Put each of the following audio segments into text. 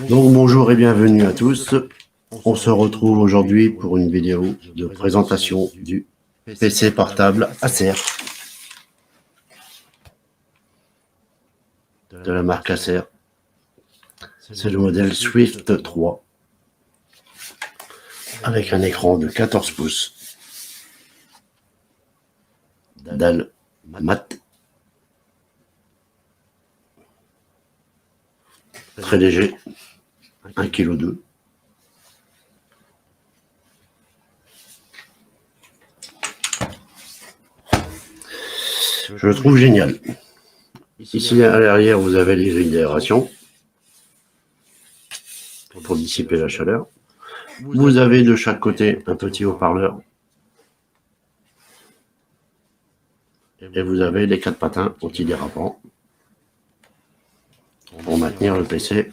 Donc bonjour et bienvenue à tous. On se retrouve aujourd'hui pour une vidéo de présentation du PC portable Acer de la marque Acer. C'est le modèle Swift 3 avec un écran de 14 pouces, dalle mat, très léger, 1,2 kg. Je le trouve génial. Ici à l'arrière, vous avez les grilles d'aération pour dissiper la chaleur. Vous avez de chaque côté un petit haut-parleur. Et vous avez les 4 patins antidérapants pour maintenir le PC.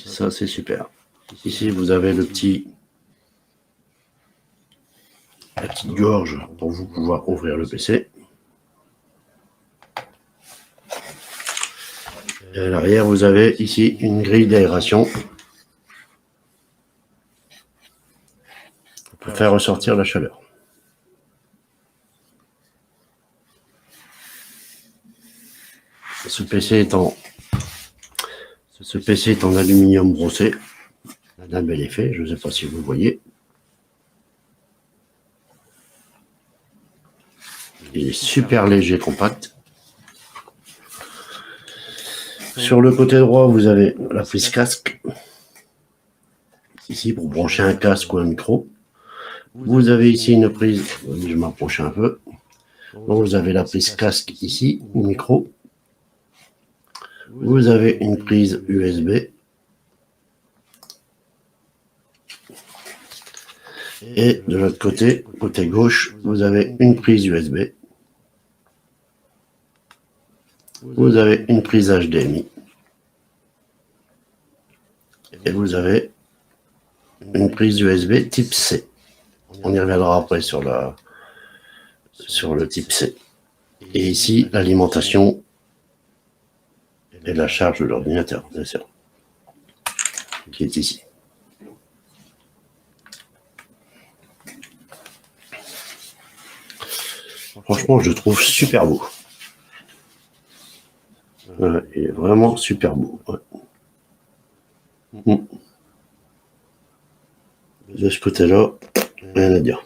Ça, c'est super. Ici, vous avez la petite gorge pour vous pouvoir ouvrir le PC. Et à l'arrière, vous avez ici une grille d'aération pour faire ressortir la chaleur. Ce PC est en aluminium brossé, d'un bel effet, je ne sais pas si vous voyez. Il est super léger, compact. Sur le côté droit, vous avez la prise casque. Ici, pour brancher un casque ou un micro. Vous avez ici une prise, je vais m'approcher un peu. Donc, vous avez la prise casque ici, ou micro. Vous avez une prise USB. Et de l'autre côté, côté gauche, vous avez une prise USB. Vous avez une prise HDMI. Et vous avez une prise USB type C. On y reviendra après sur le type C. Et ici, l'alimentation et la charge de l'ordinateur, bien sûr, qui est ici. Franchement, je le trouve super beau. Il est vraiment super beau. Ouais. De ce côté-là, rien à dire.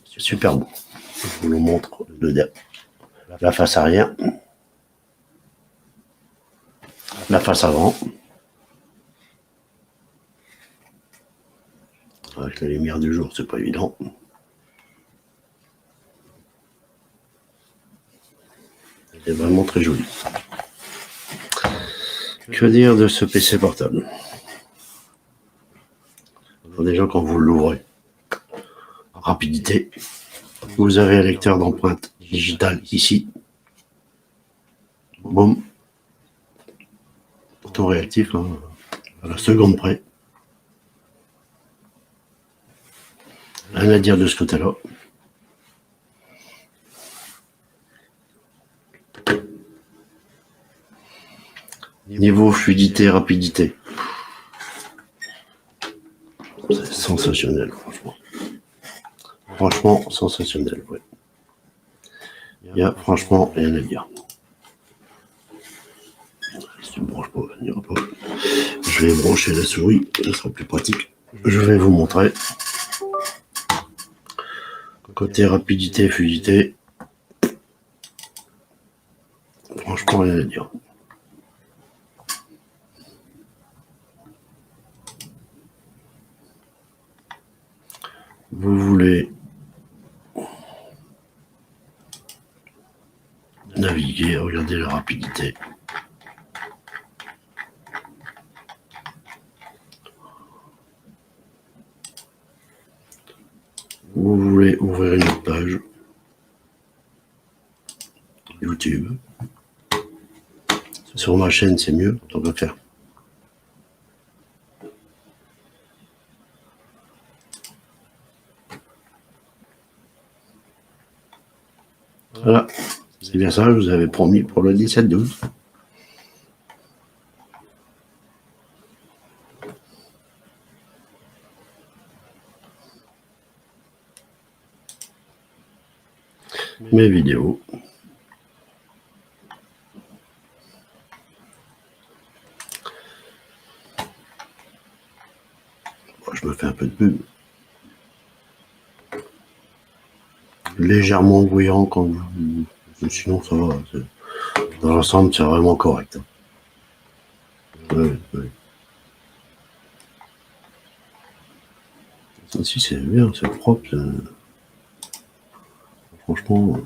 Super beau. Je vous le montre de la face arrière, la face avant. Avec la lumière du jour, c'est pas évident. C'est vraiment très joli. Que dire de ce PC portable? Déjà, quand vous l'ouvrez, rapidité. Vous avez un lecteur d'empreintes digitale ici. Boum. Auto réactif, hein, à la seconde près. Rien à dire de ce côté-là. Niveau fluidité, rapidité. C'est sensationnel, franchement. Franchement, sensationnel, ouais. Il n'y a franchement rien à dire. Si tu ne branches pas, il n'y aura pas. Je vais brancher la souris, ça sera plus pratique. Je vais vous montrer. Côté rapidité, fluidité. Franchement, rien à dire. Vous voulez naviguer, regardez la rapidité. Vous voulez ouvrir une page YouTube. Sur ma chaîne, c'est mieux, tant qu'à faire. Voilà, c'est bien ça, je vous avais promis pour le 17-12. Mes vidéos. Bon, je me fais un peu de pub. Légèrement bruyant quand sinon ça va. Dans l'ensemble, c'est vraiment correct. Oui, oui. Si c'est bien, c'est propre. Franchement.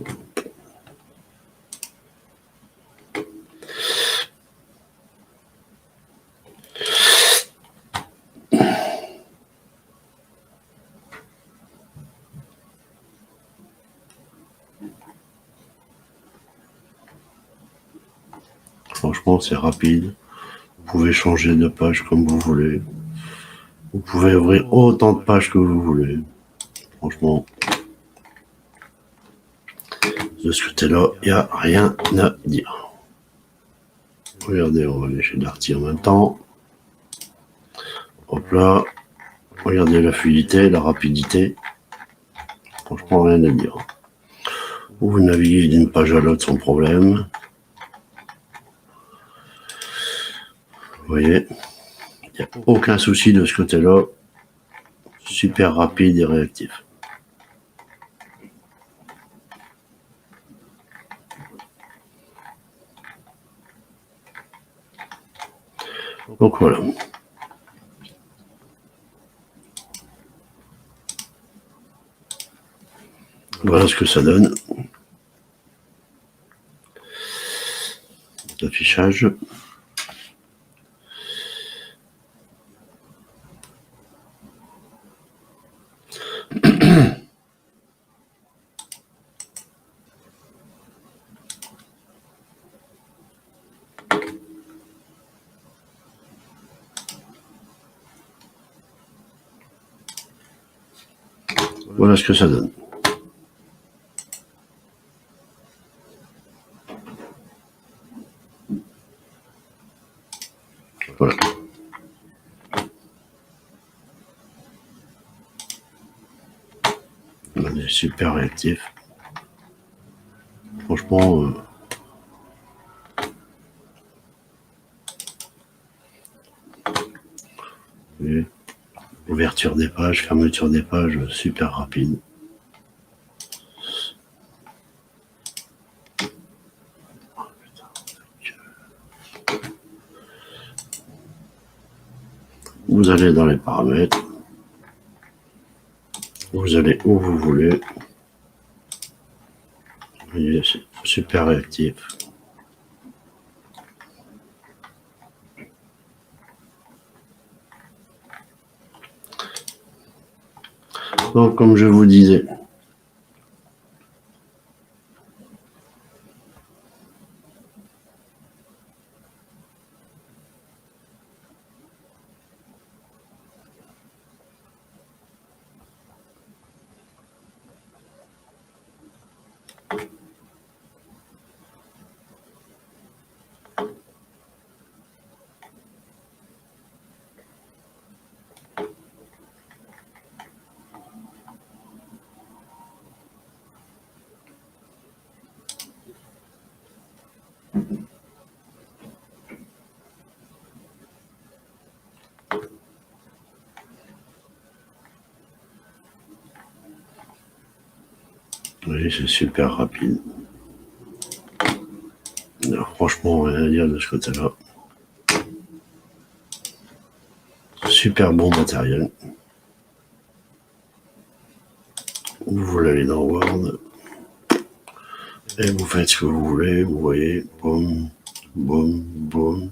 Franchement, c'est rapide. Vous pouvez changer de page comme vous voulez. Vous pouvez ouvrir autant de pages que vous voulez. Franchement, de ce côté-là, il n'y a rien à dire. Regardez, on va aller chez Darty en même temps. Hop là. Regardez la fluidité, la rapidité. Franchement, rien à dire. Vous naviguez d'une page à l'autre sans problème. Vous voyez, il n'y a aucun souci de ce côté-là. Super rapide et réactif. Donc voilà. Voilà ce que ça donne. L'affichage. Voilà ce que ça donne. Voilà. On est super réactif. Franchement, ouverture des pages, fermeture des pages, super rapide. Vous allez dans les paramètres. Vous allez où vous voulez. Vous voyez, c'est super réactif. Donc, comme je vous disais, vous voyez, c'est super rapide. Alors, franchement, rien à dire de ce côté-là. Super bon matériel. Vous l'allez dans Word et vous faites ce que vous voulez. Vous voyez, boum, boum, boum.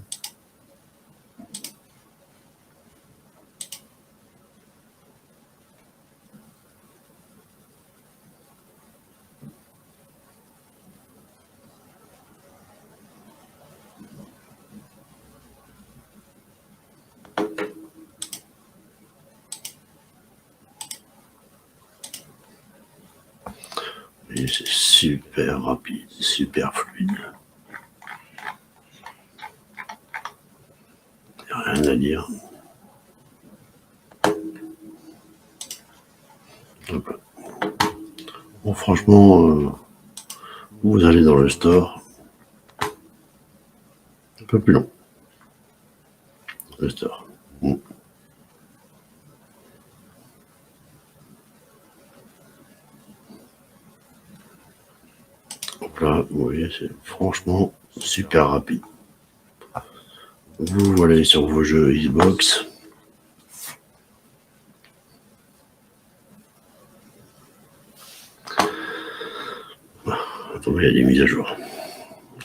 voyez, c'est super rapide, super fluide. Il n'y a rien à dire. Bon, franchement, vous allez dans le store. Un peu plus long. Le store. Donc là, vous voyez, c'est franchement super rapide. Vous allez sur vos jeux Xbox. Attendez, il y a des mises à jour.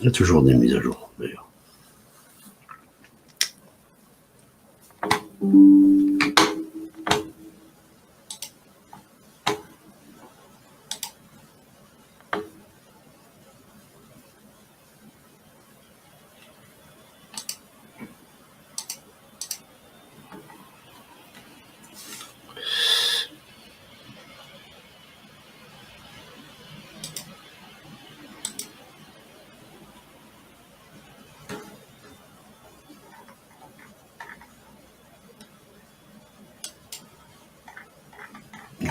Il y a toujours des mises à jour, d'ailleurs.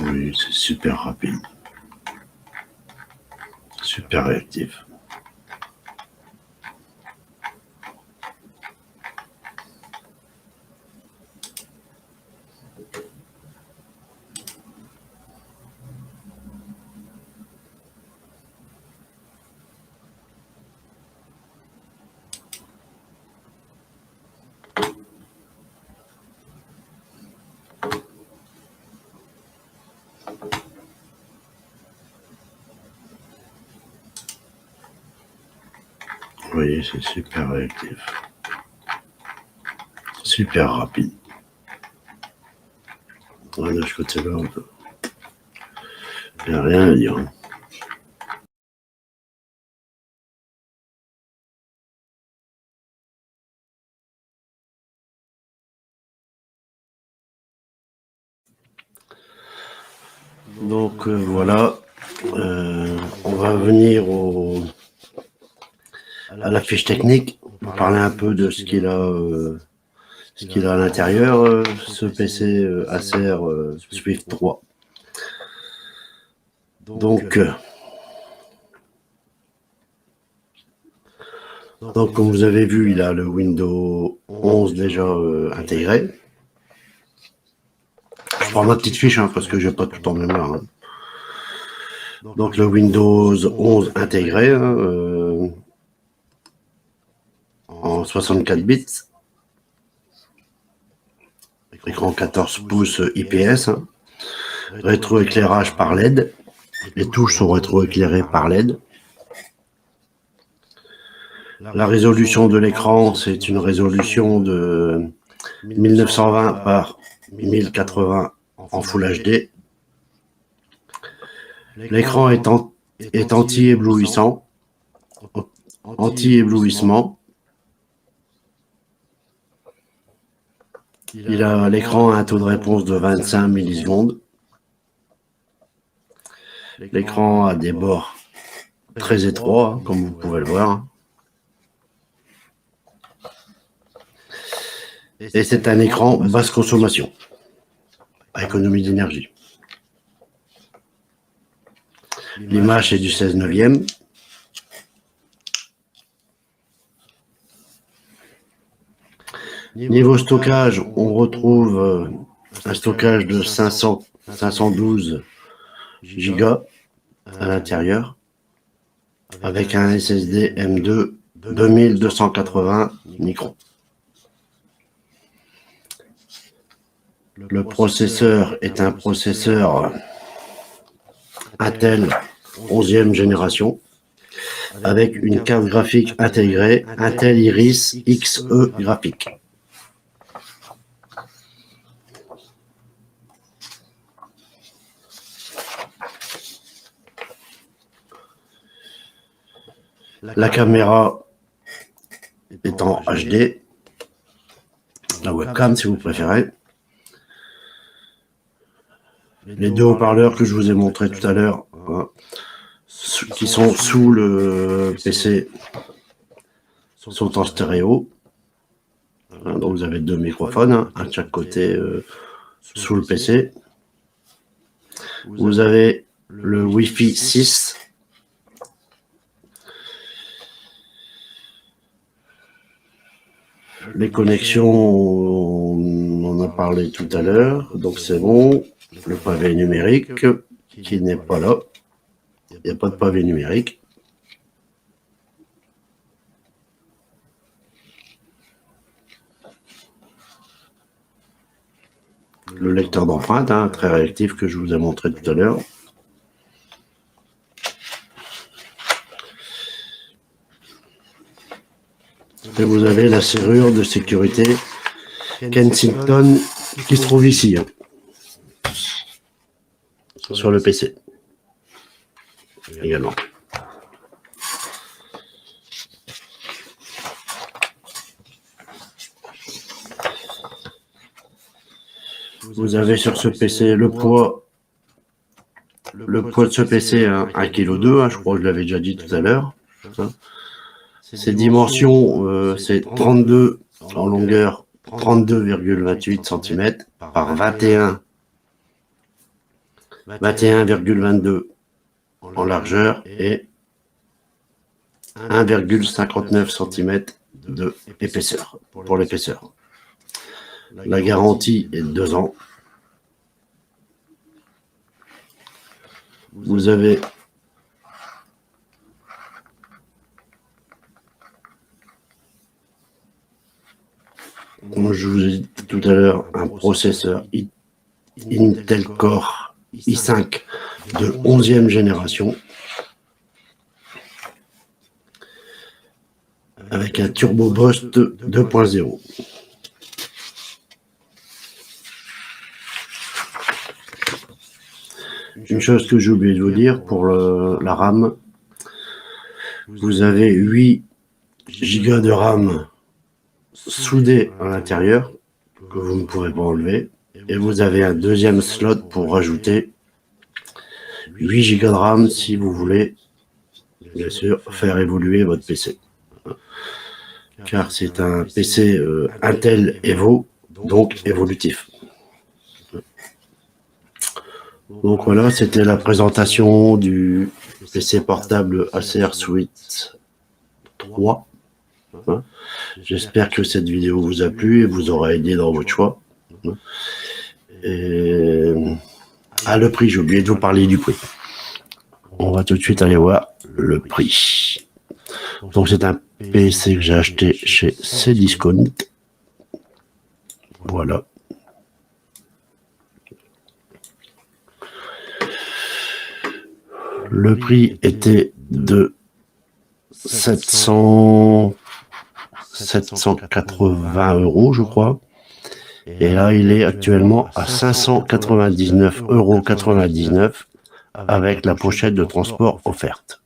Oui, c'est super rapide. Super réactif. Vous voyez, c'est super réactif. Super rapide. Ouais, de ce côté-là, il n'y a rien à dire. Donc voilà, on va venir à la fiche technique pour parler un peu de ce qu'il a à l'intérieur, ce PC Acer Swift 3. Donc, comme vous avez vu, il a le Windows 11 déjà intégré. Je prends ma petite fiche parce que j'ai pas tout en mémoire. Donc le Windows 11 intégré en 64 bits, écran 14 pouces IPS, rétroéclairage par LED, les touches sont rétroéclairées par LED. La résolution de l'écran, c'est une résolution de 1920 par 1080 en Full HD. L'écran est anti-éblouissant, anti-éblouissement. L'écran a un taux de réponse de 25 millisecondes. L'écran a des bords très étroits, comme vous pouvez le voir. Et c'est un écran basse consommation, à économie d'énergie. L'image est du 16/9. Niveau stockage, on retrouve un stockage de 512 Go à l'intérieur, avec un SSD M2 2280 microns. Le processeur est un processeur Intel 11e génération, avec une carte graphique intégrée Intel Iris Xe graphique. La caméra est en HD, la webcam si vous préférez. Les deux haut-parleurs que je vous ai montrés tout à l'heure qui sont sous le PC sont en stéréo. Donc vous avez deux microphones, un de chaque côté sous le PC. Vous avez le Wi-Fi 6. Les connexions, on en a parlé tout à l'heure, donc c'est bon. Le pavé numérique qui n'est pas là. Il n'y a pas de pavé numérique. Le lecteur d'empreintes, très réactif, que je vous ai montré tout à l'heure. Et vous avez la serrure de sécurité Kensington qui se trouve ici, sur le PC également. Vous avez sur ce PC le poids de ce PC, 1,2 kg, je crois que je l'avais déjà dit tout à l'heure. Ces dimensions, c'est 32 en longueur, 32,28 cm par 21,22 en largeur et 1,59 cm d'épaisseur pour l'épaisseur. La garantie est de 2 ans. Vous avez comme je vous ai dit tout à l'heure, un processeur Intel Core i5 de 11e génération avec un Turbo Boost 2.0. Une chose que j'ai oublié de vous dire pour la RAM, vous avez 8 Go de RAM soudé à l'intérieur que vous ne pouvez pas enlever, et vous avez un deuxième slot pour rajouter 8 Go de RAM si vous voulez bien sûr faire évoluer votre PC, car c'est un PC Intel Evo, donc évolutif. Donc voilà, c'était la présentation du PC portable Acer Suite 3. J'espère que cette vidéo vous a plu et vous aura aidé dans votre choix. Et le prix, j'ai oublié de vous parler du prix. On va tout de suite aller voir le prix. Donc c'est un PC que j'ai acheté chez Cdiscount. Voilà. Le prix était de 780 €, je crois. Et là, il est actuellement à 599,99 € avec la pochette de transport offerte.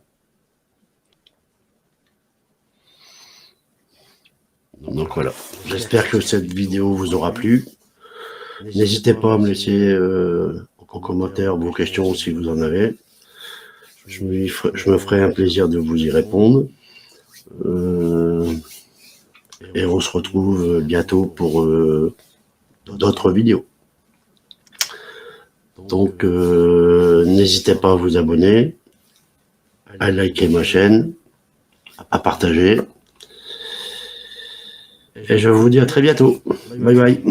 Donc voilà, j'espère que cette vidéo vous aura plu. N'hésitez pas à me laisser en commentaire vos questions si vous en avez. Je me ferai un plaisir de vous y répondre. Et on se retrouve bientôt pour d'autres vidéos. Donc n'hésitez pas à vous abonner, à liker ma chaîne, à partager. Et je vous dis à très bientôt. Bye bye.